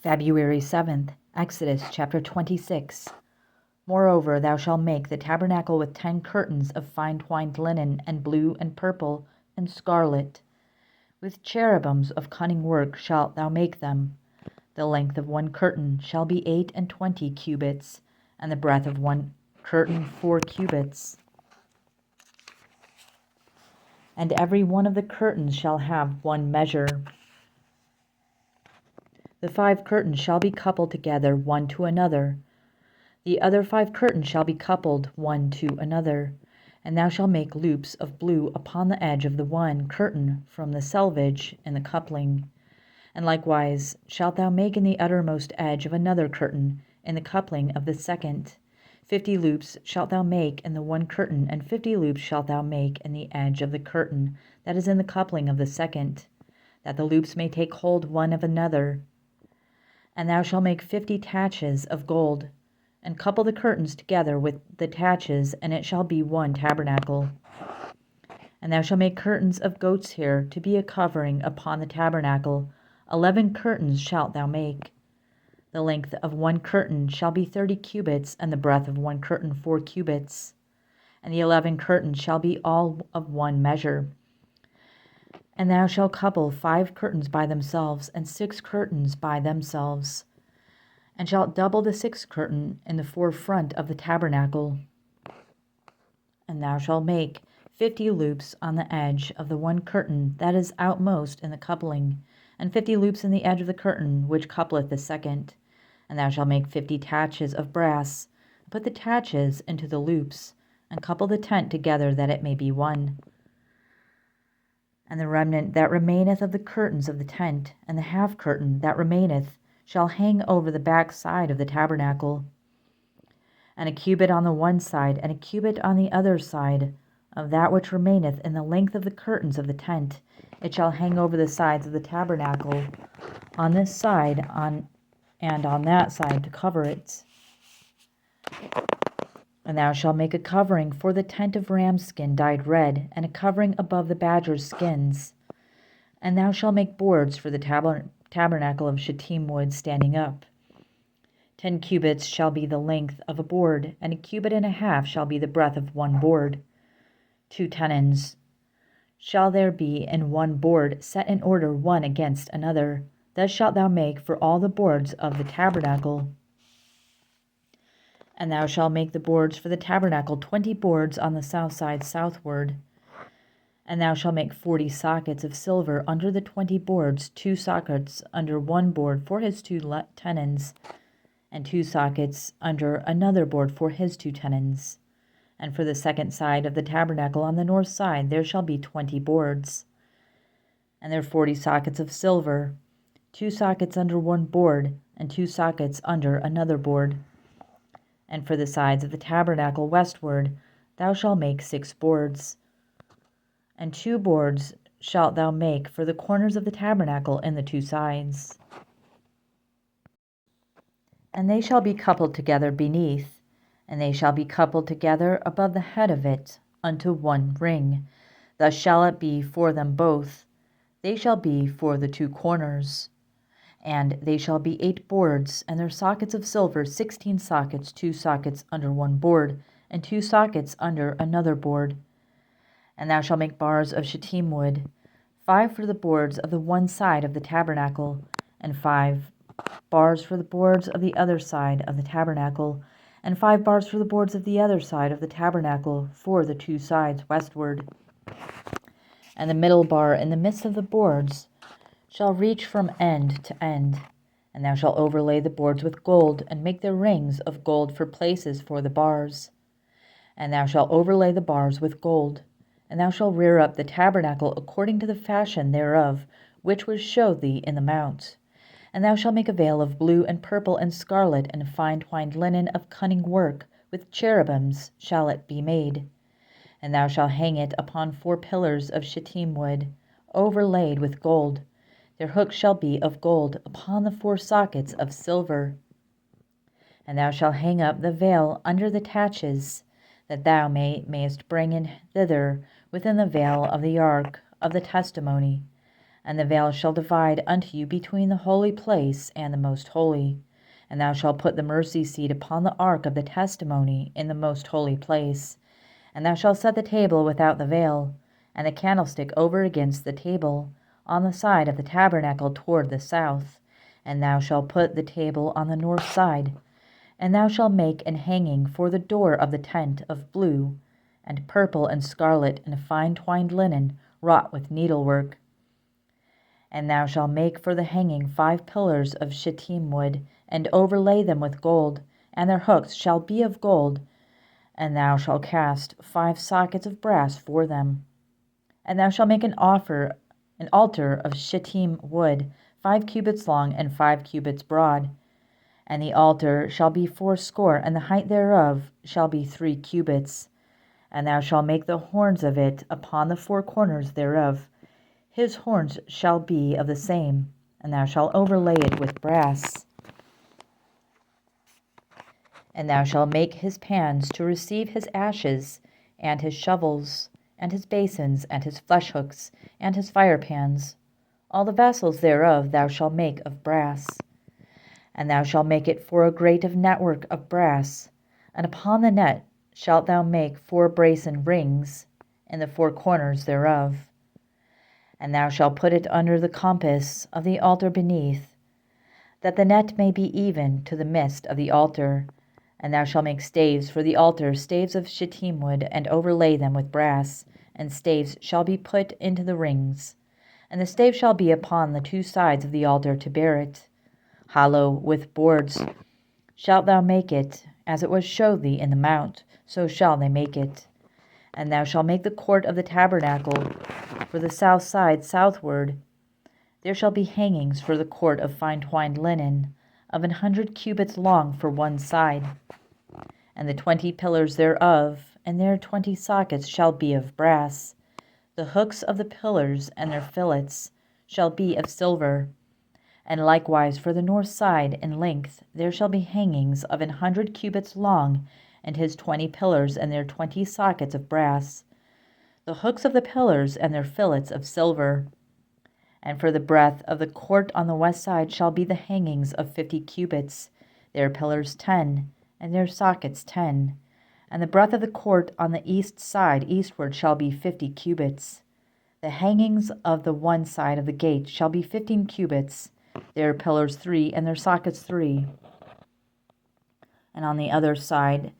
February 7th, Exodus chapter 26. Moreover, thou shalt make the tabernacle with 10 curtains of fine twined linen, and blue, and purple, and scarlet. With cherubims of cunning work shalt thou make them. The length of one curtain shall be 28 cubits, and the breadth of one curtain 4 cubits. And every one of the curtains shall have one measure. The 5 curtains shall be coupled together one to another. The other 5 curtains shall be coupled one to another. And thou shalt make loops of blue upon the edge of the one curtain from the selvage in the coupling. And likewise shalt thou make in the uttermost edge of another curtain in the coupling of the second. 50 loops shalt thou make in the one curtain, and 50 loops shalt thou make in the edge of the curtain that is in the coupling of the second, that the loops may take hold one of another. And thou shalt make 50 taches of gold, and couple the curtains together with the taches, and it shall be one tabernacle. And thou shalt make curtains of goat's hair to be a covering upon the tabernacle. 11 curtains shalt thou make. The length of one curtain shall be 30 cubits, and the breadth of one curtain 4 cubits. And the 11 curtains shall be all of one measure. And thou shalt couple 5 curtains by themselves, and 6 curtains by themselves, and shalt double the 6th curtain in the forefront of the tabernacle. And thou shalt make 50 loops on the edge of the one curtain that is outmost in the coupling, and 50 loops in the edge of the curtain which coupleth the second. And thou shalt make 50 taches of brass, and put the taches into the loops, and couple the tent together that it may be one. And the remnant that remaineth of the curtains of the tent, and the half curtain that remaineth, shall hang over the back side of the tabernacle. And a cubit on the one side, and a cubit on the other side, of that which remaineth in the length of the curtains of the tent, it shall hang over the sides of the tabernacle, on this side and on that side, to cover it. And thou shalt make a covering for the tent of ram's skin dyed red, and a covering above the badger's skins. And thou shalt make boards for the tabernacle of shittim wood standing up. 10 cubits shall be the length of a board, and 1.5 cubits shall be the breadth of one board. 2 tenons shall there be in one board, set in order one against another. Thus shalt thou make for all the boards of the tabernacle. And thou shalt make the boards for the tabernacle 20 boards on the south side southward. And thou shalt make 40 sockets of silver under the 20 boards, 2 sockets under one board for his 2 tenons, and 2 sockets under another board for his 2 tenons. And for the second side of the tabernacle on the north side there shall be 20 boards. And there are 40 sockets of silver, 2 sockets under one board, and 2 sockets under another board. And for the sides of the tabernacle westward thou shalt make 6 boards. And 2 boards shalt thou make for the corners of the tabernacle in the 2 sides. And they shall be coupled together beneath, and they shall be coupled together above the head of it unto one ring. Thus shall it be for them both. They shall be for the 2 corners. And they shall be 8 boards, and their sockets of silver 16 sockets, 2 sockets under one board, and 2 sockets under another board. And thou shalt make bars of shittim wood, 5 for the boards of the one side of the tabernacle, and 5 bars for the boards of the other side of the tabernacle, and 5 bars for the boards of the other side of the tabernacle for the 2 sides westward. And the middle bar in the midst of the boards shall reach from end to end. And thou shalt overlay the boards with gold, and make their rings of gold for places for the bars. And thou shalt overlay the bars with gold. And thou shalt rear up the tabernacle according to the fashion thereof, which was showed thee in the mount. And thou shalt make a veil of blue and purple and scarlet and fine twined linen of cunning work, with cherubims shall it be made. And thou shalt hang it upon 4 pillars of shittim wood, overlaid with gold. Their hooks shall be of gold upon the 4 sockets of silver. And thou shalt hang up the veil under the taches, that thou mayest bring in thither within the veil of the ark of the testimony. And the veil shall divide unto you between the holy place and the most holy. And thou shalt put the mercy seat upon the ark of the testimony in the most holy place. And thou shalt set the table without the veil, and the candlestick over against the table, on the side of the tabernacle toward the south. And thou shalt put the table on the north side. And thou shalt make an hanging for the door of the tent of blue, and purple, and scarlet, and fine twined linen, wrought with needlework. And thou shalt make for the hanging 5 pillars of shittim wood, and overlay them with gold, and their hooks shall be of gold. And thou shalt cast 5 sockets of brass for them. And thou shalt make an altar of shittim wood, 5 cubits long and 5 cubits broad. And the altar shall be 80, and the height thereof shall be 3 cubits. And thou shalt make the horns of it upon the 4 corners thereof. His horns shall be of the same, and thou shalt overlay it with brass. And thou shalt make his pans to receive his ashes, and his shovels, and his basins, and his flesh hooks, and his firepans. All the vessels thereof thou shalt make of brass. And thou shalt make it for a grate of network of brass, and upon the net shalt thou make 4 brazen rings in the 4 corners thereof. And thou shalt put it under the compass of the altar beneath, that the net may be even to the midst of the altar. And thou shalt make staves for the altar, staves of shittim wood, and overlay them with brass, and staves shall be put into the rings. And the stave shall be upon the 2 sides of the altar to bear it. Hollow with boards shalt thou make it, as it was showed thee in the mount, so shall they make it. And thou shalt make the court of the tabernacle for the south side southward. There shall be hangings for the court of fine twined linen, of 100 cubits long for one side. And the 20 pillars thereof, and their 20 sockets shall be of brass. The hooks of the pillars and their fillets shall be of silver. And likewise for the north side in length there shall be hangings of 100 cubits long, and his 20 pillars and their 20 sockets of brass. The hooks of the pillars and their fillets of silver. And for the breadth of the court on the west side shall be the hangings of 50 cubits, their pillars 10, and their sockets 10. And the breadth of the court on the east side eastward shall be 50 cubits. The hangings of the one side of the gate shall be 15 cubits, their pillars 3, and their sockets 3. And on the other side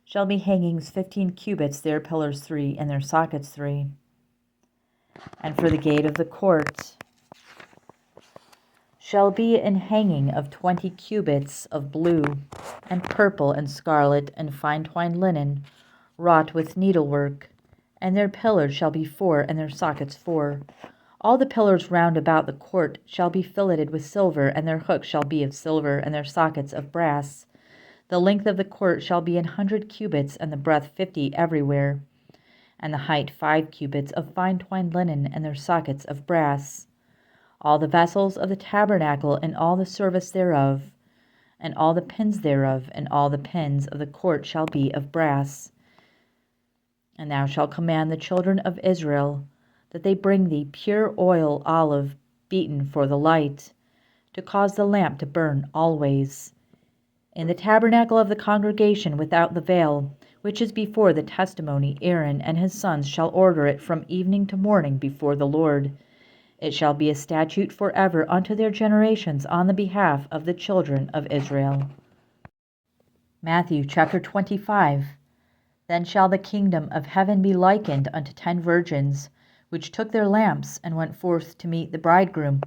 shall be hangings 15 cubits, their pillars 3, and their sockets 3. And for the gate of the court shall be an hanging of 20 cubits of blue, and purple, and scarlet, and fine twined linen, wrought with needlework. And their pillars shall be 4, and their sockets 4. All the pillars round about the court shall be filleted with silver, and their hooks shall be of silver, and their sockets of brass. The length of the court shall be 100 cubits, and the breadth 50 everywhere, and the height 5 cubits of fine twined linen, and their sockets of brass. All the vessels of the tabernacle, and all the service thereof, and all the pins thereof, and all the pins of the court shall be of brass. And thou shalt command the children of Israel that they bring thee pure oil olive beaten for the light, to cause the lamp to burn always. In the tabernacle of the congregation without the veil, which is before the testimony, Aaron and his sons shall order it from evening to morning before the Lord. It shall be a statute forever unto their generations on the behalf of the children of Israel. Matthew chapter 25. Then shall the kingdom of heaven be likened unto 10 virgins, which took their lamps and went forth to meet the bridegroom.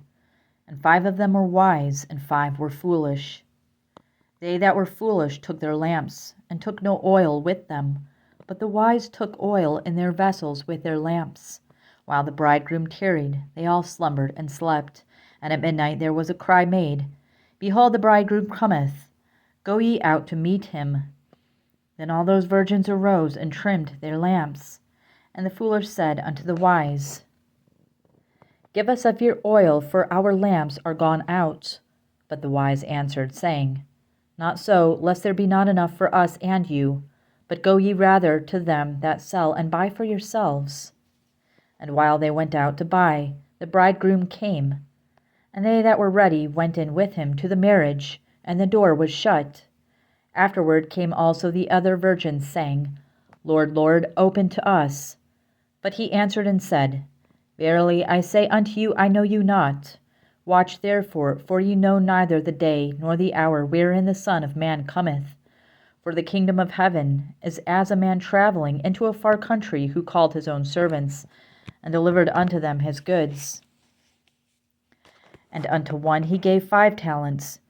And 5 of them were wise, and 5 were foolish. They that were foolish took their lamps, and took no oil with them. But the wise took oil in their vessels with their lamps. While the bridegroom tarried, they all slumbered and slept. And at midnight there was a cry made, Behold, the bridegroom cometh, go ye out to meet him. Then all those virgins arose and trimmed their lamps. And the foolish said unto the wise, Give us of your oil, for our lamps are gone out. But the wise answered, saying, Not so, lest there be not enough for us and you, but go ye rather to them that sell, and buy for yourselves. And while they went out to buy, the bridegroom came, and they that were ready went in with him to the marriage, and the door was shut. Afterward came also the other virgins, saying, Lord, Lord, open to us. But he answered and said, Verily I say unto you, I know you not. Watch therefore, for ye know neither the day nor the hour wherein the Son of Man cometh. For the kingdom of heaven is as a man traveling into a far country, who called his own servants, and delivered unto them his goods. And unto one he gave 5 talents,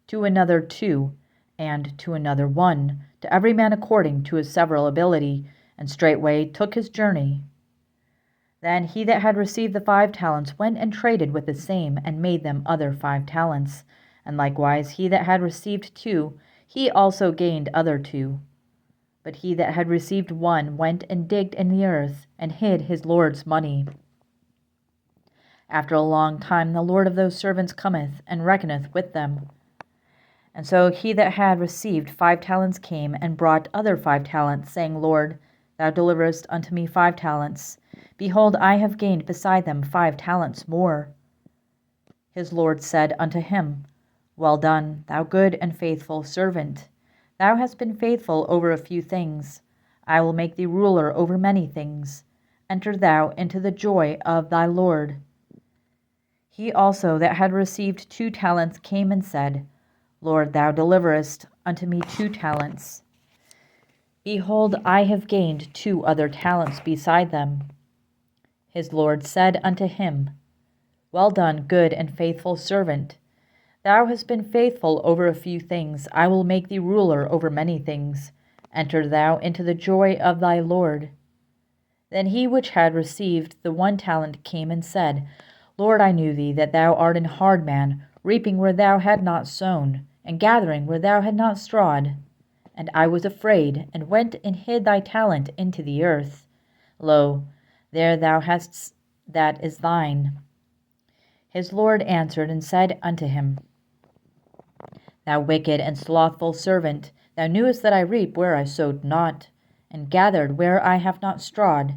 to another 2, and to another 1, to every man according to his several ability, and straightway took his journey. Then he that had received the 5 talents went and traded with the same, and made them other 5 talents. And likewise he that had received 2, he also gained other 2. But he that had received 1 went and digged in the earth, and hid his Lord's money. After a long time the Lord of those servants cometh, and reckoneth with them. And so he that had received 5 talents came, and brought other 5 talents, saying, Lord, thou deliverest unto me 5 talents. Behold, I have gained beside them 5 talents more. His Lord said unto him, Well done, thou good and faithful servant. Thou hast been faithful over a few things. I will make thee ruler over many things. Enter thou into the joy of thy Lord. He also that had received 2 talents came and said, Lord, thou deliverest unto me 2 talents. Behold, I have gained 2 other talents beside them. His Lord said unto him, Well done, good and faithful servant. Thou hast been faithful over a few things. I will make thee ruler over many things. Enter thou into the joy of thy Lord. Then he which had received the 1 talent came and said, Lord, I knew thee, that thou art an hard man, reaping where thou had not sown, and gathering where thou had not strawed. And I was afraid, and went and hid thy talent into the earth. Lo, there thou hast that is thine. His Lord answered and said unto him, Thou wicked and slothful servant, thou knewest that I reap where I sowed not, and gathered where I have not strawed.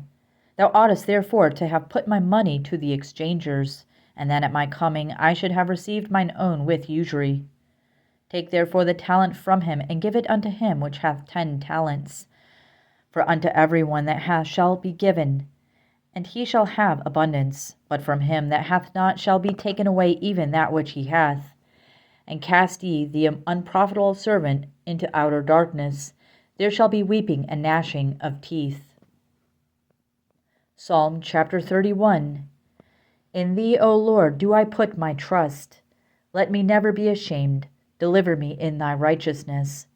Thou oughtest therefore to have put my money to the exchangers, and then at my coming I should have received mine own with usury. Take therefore the talent from him, and give it unto him which hath 10 talents. For unto every one that hath shall be given, and he shall have abundance. But from him that hath not shall be taken away even that which he hath. And cast ye the unprofitable servant into outer darkness. There shall be weeping and gnashing of teeth. Psalm chapter 31. In thee, O Lord, do I put my trust. Let me never be ashamed. Deliver me in thy righteousness.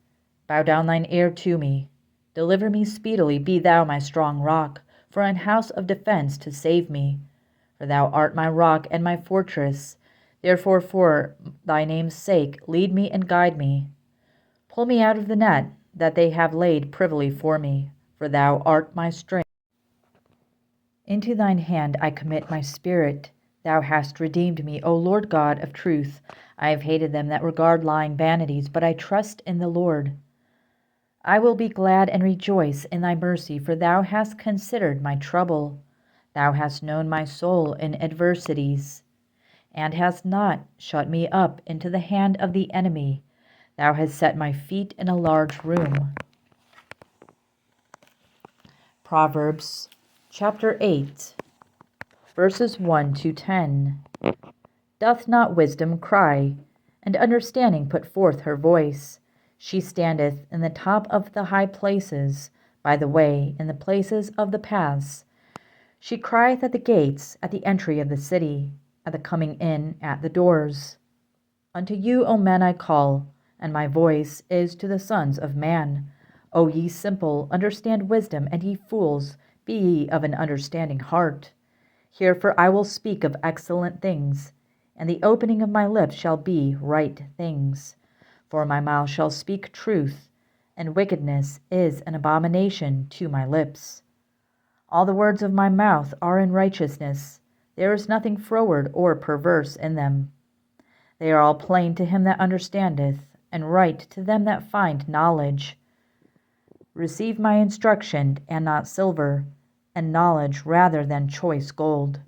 Bow down thine ear to me. Deliver me speedily. Be thou my strong rock, for an house of defense to save me. For thou art my rock and my fortress. Therefore for thy name's sake lead me and guide me. Pull me out of the net that they have laid privily for me, for thou art my strength. Into thine hand I commit my spirit. Thou hast redeemed me, O Lord God of truth. I have hated them that regard lying vanities, but I trust in the Lord. I will be glad and rejoice in thy mercy, for thou hast considered my trouble. Thou hast known my soul in adversities, and hast not shut me up into the hand of the enemy. Thou hast set my feet in a large room. Proverbs chapter 8, verses 1 to 10. Doth not wisdom cry, and understanding put forth her voice? She standeth in the top of the high places, by the way, in the places of the paths. She crieth at the gates, at the entry of the city, at the coming in at the doors. Unto you, O men, I call, and my voice is to the sons of man. O ye simple, understand wisdom, and ye fools, be ye of an understanding heart. Hear, for I will speak of excellent things, and the opening of my lips shall be right things. For my mouth shall speak truth, and wickedness is an abomination to my lips. All the words of my mouth are in righteousness. There is nothing froward or perverse in them. They are all plain to him that understandeth, and right to them that find knowledge. Receive my instruction, and not silver, and knowledge rather than choice gold.